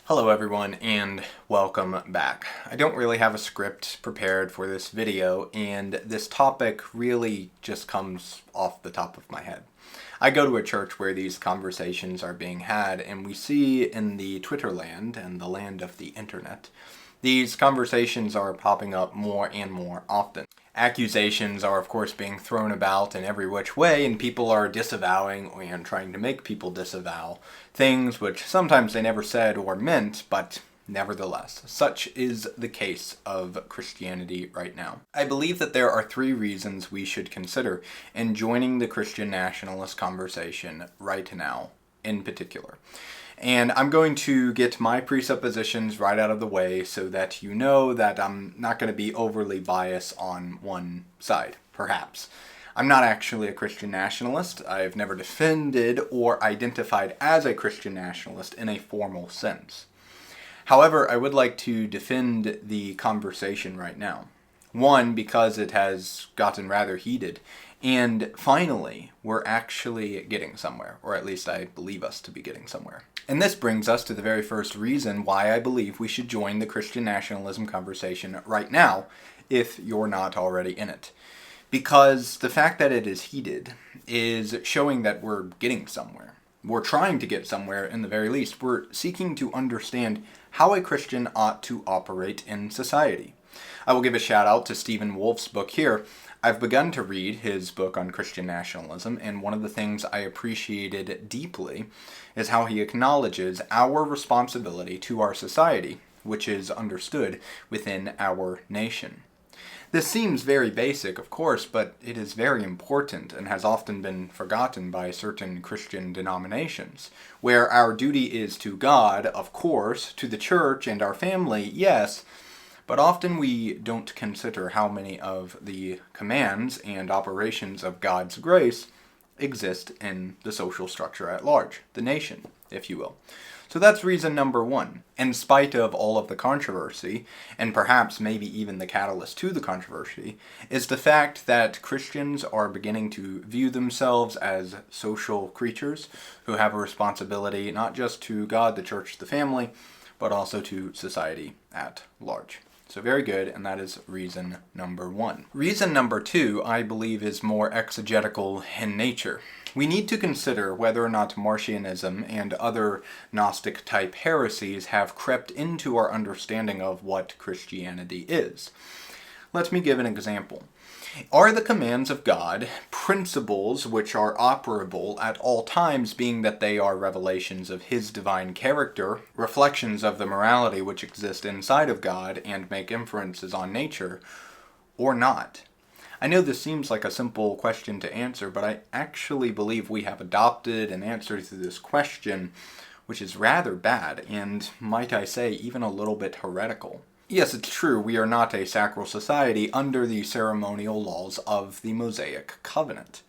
Hello everyone and welcome back. I don't really have a script prepared for this video, and this topic really just comes off the top of my head. I go to a church where these conversations are being had, and we see in the Twitter land and the land of the internet, these conversations are popping up more and more often. Accusations are of course being thrown about in every which way, and people are disavowing and trying to make people disavow things which sometimes they never said or meant, but nevertheless, such is the case of Christianity right now. I believe that there are three reasons we should consider in joining the Christian nationalist conversation right now in particular. And I'm going to get my presuppositions right out of the way so that you know that I'm not going to be overly biased on one side, perhaps. I'm not actually a Christian nationalist. I've never defended or identified as a Christian nationalist in a formal sense. However, I would like to defend the conversation right now. One, because it has gotten rather heated. And finally, we're actually getting somewhere, or at least I believe us to be getting somewhere. And this brings us to the very first reason why I believe we should join the Christian nationalism conversation right now, if you're not already in it. Because the fact that it is heated is showing that we're getting somewhere. We're trying to get somewhere, in the very least. We're seeking to understand how a Christian ought to operate in society. I will give a shout out to Stephen Wolfe's book here. I've begun to read his book on Christian nationalism, and one of the things I appreciated deeply is how he acknowledges our responsibility to our society, which is understood within our nation. This seems very basic, of course, but it is very important and has often been forgotten by certain Christian denominations, where our duty is to God, of course, to the church and our family, yes, but often we don't consider how many of the commands and operations of God's grace exist in the social structure at large, the nation, if you will. So that's reason number one. In spite of all of the controversy, and perhaps maybe even the catalyst to the controversy, is the fact that Christians are beginning to view themselves as social creatures who have a responsibility not just to God, the church, the family, but also to society at large. So very good, and that is reason number one. Reason number two, I believe, is more exegetical in nature. We need to consider whether or not Marcionism and other Gnostic-type heresies have crept into our understanding of what Christianity is. Let me give an example. Are the commands of God principles which are operable at all times, being that they are revelations of His divine character, reflections of the morality which exist inside of God and make inferences on nature, or not? I know this seems like a simple question to answer, but I actually believe we have adopted an answer to this question which is rather bad and, might I say, even a little bit heretical. Yes, it's true, we are not a sacral society under the ceremonial laws of the Mosaic Covenant.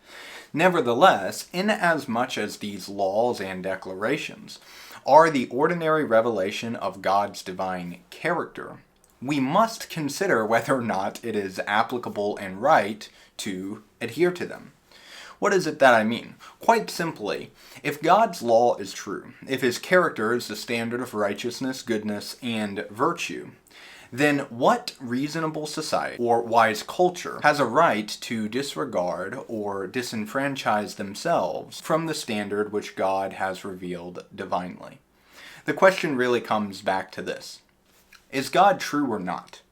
Nevertheless, inasmuch as these laws and declarations are the ordinary revelation of God's divine character, we must consider whether or not it is applicable and right to adhere to them. What is it that I mean? Quite simply, if God's law is true, if His character is the standard of righteousness, goodness, and virtue, then what reasonable society or wise culture has a right to disregard or disenfranchise themselves from the standard which God has revealed divinely? The question really comes back to this. Is God true or not?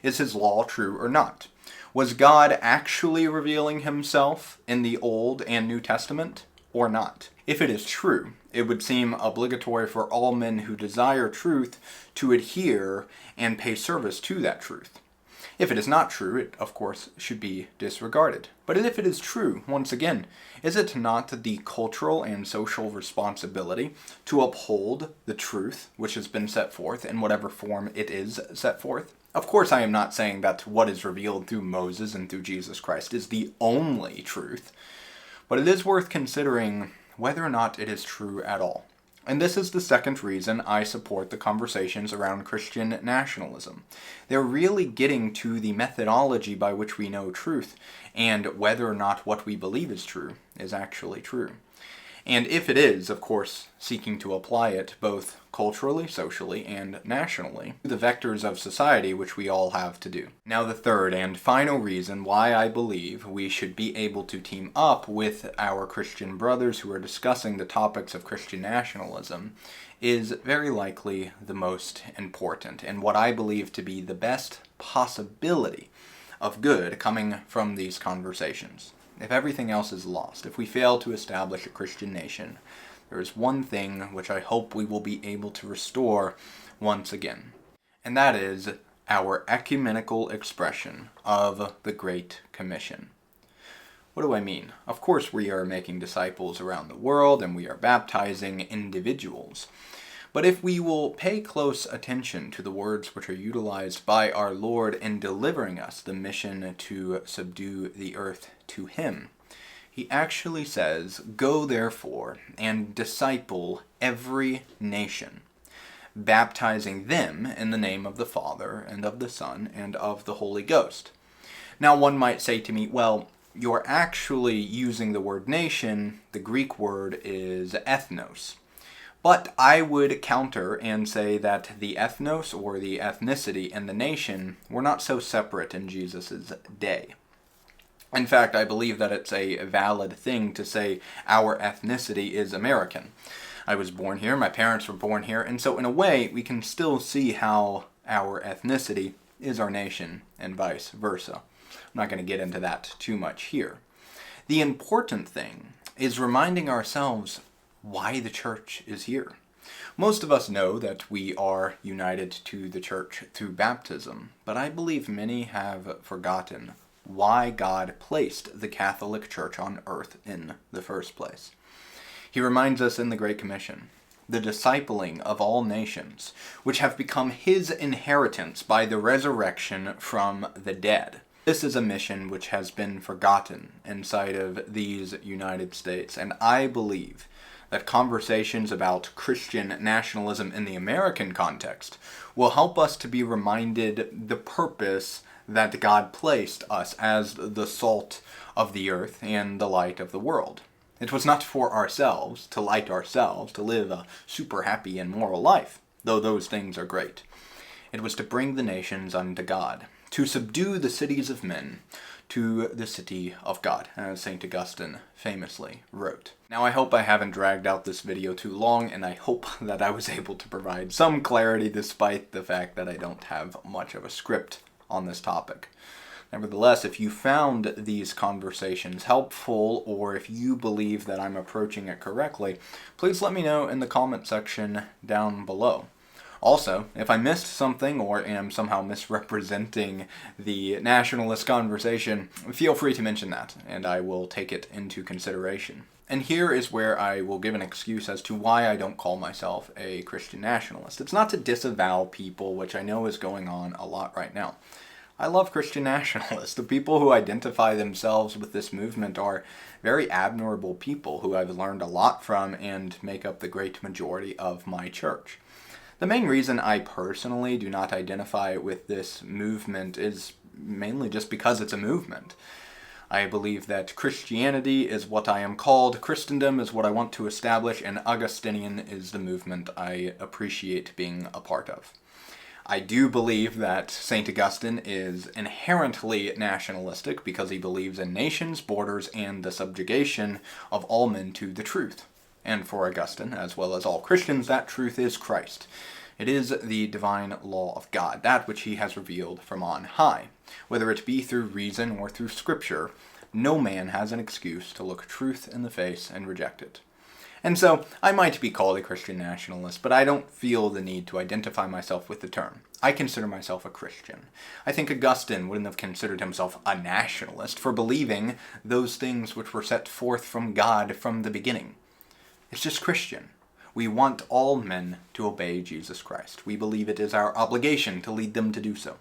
Is His law true or not? Was God actually revealing Himself in the Old and New Testament or not? If it is true, it would seem obligatory for all men who desire truth to adhere and pay service to that truth. If it is not true, it, of course, should be disregarded. But if it is true, once again, is it not the cultural and social responsibility to uphold the truth which has been set forth in whatever form it is set forth? Of course, I am not saying that what is revealed through Moses and through Jesus Christ is the only truth, but it is worth considering whether or not it is true at all. And this is the second reason I support the conversations around Christian nationalism. They're really getting to the methodology by which we know truth, and whether or not what we believe is true is actually true. And if it is, of course, seeking to apply it both culturally, socially, and nationally to the vectors of society which we all have to do. Now the third and final reason why I believe we should be able to team up with our Christian brothers who are discussing the topics of Christian nationalism is very likely the most important, and what I believe to be the best possibility of good coming from these conversations. If everything else is lost, if we fail to establish a Christian nation, there is one thing which I hope we will be able to restore once again, and that is our ecumenical expression of the Great Commission. What do I mean? Of course we are making disciples around the world and we are baptizing individuals. But if we will pay close attention to the words which are utilized by our Lord in delivering us the mission to subdue the earth to Him, He actually says, "Go therefore and disciple every nation, baptizing them in the name of the Father and of the Son and of the Holy Ghost." Now one might say to me, well, you're actually using the word nation. The Greek word is ethnos. But I would counter and say that the ethnos, or the ethnicity, and the nation were not so separate in Jesus' day. In fact, I believe that it's a valid thing to say our ethnicity is American. I was born here, my parents were born here, and so in a way we can still see how our ethnicity is our nation, and vice versa. I'm not going to get into that too much here. The important thing is reminding ourselves why the church is here. Most of us know that we are united to the church through baptism, but I believe many have forgotten why God placed the Catholic Church on earth in the first place. He reminds us in the Great Commission, the discipling of all nations, which have become His inheritance by the resurrection from the dead. This is a mission which has been forgotten inside of these United States, and I believe that conversations about Christian nationalism in the American context will help us to be reminded the purpose that God placed us as the salt of the earth and the light of the world. It was not for ourselves, to light ourselves, to live a super happy and moral life, though those things are great. It was to bring the nations unto God, to subdue the cities of men to the city of God, as St. Augustine famously wrote. Now I hope I haven't dragged out this video too long, and I hope that I was able to provide some clarity despite the fact that I don't have much of a script on this topic. Nevertheless, if you found these conversations helpful, or if you believe that I'm approaching it correctly, please let me know in the comment section down below. Also, if I missed something or am somehow misrepresenting the nationalist conversation, feel free to mention that, and I will take it into consideration. And here is where I will give an excuse as to why I don't call myself a Christian nationalist. It's not to disavow people, which I know is going on a lot right now. I love Christian nationalists. The people who identify themselves with this movement are very admirable people who I've learned a lot from and make up the great majority of my church. The main reason I personally do not identify with this movement is mainly just because it's a movement. I believe that Christianity is what I am called, Christendom is what I want to establish, and Augustinian is the movement I appreciate being a part of. I do believe that St. Augustine is inherently nationalistic because he believes in nations, borders, and the subjugation of all men to the truth. And for Augustine, as well as all Christians, that truth is Christ. It is the divine law of God, that which He has revealed from on high. Whether it be through reason or through Scripture, no man has an excuse to look truth in the face and reject it. And so, I might be called a Christian nationalist, but I don't feel the need to identify myself with the term. I consider myself a Christian. I think Augustine wouldn't have considered himself a nationalist for believing those things which were set forth from God from the beginning. It's just Christian. We want all men to obey Jesus Christ. We believe it is our obligation to lead them to do so.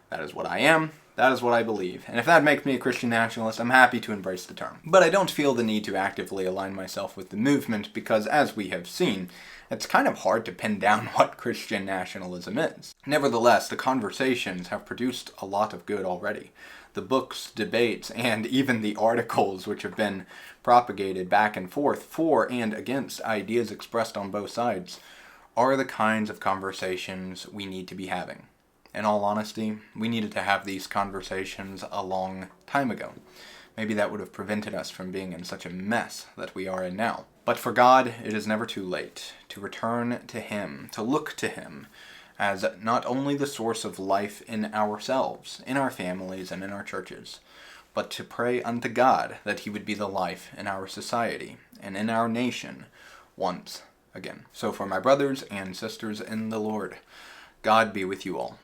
That is what I am. That is what I believe, and if that makes me a Christian nationalist, I'm happy to embrace the term. But I don't feel the need to actively align myself with the movement because, as we have seen, it's kind of hard to pin down what Christian nationalism is. Nevertheless, the conversations have produced a lot of good already. The books, debates, and even the articles which have been propagated back and forth for and against ideas expressed on both sides are the kinds of conversations we need to be having. In all honesty, we needed to have these conversations a long time ago. Maybe that would have prevented us from being in such a mess that we are in now. But for God, it is never too late to return to Him, to look to Him as not only the source of life in ourselves, in our families, and in our churches, but to pray unto God that He would be the life in our society and in our nation once again. So for my brothers and sisters in the Lord, God be with you all.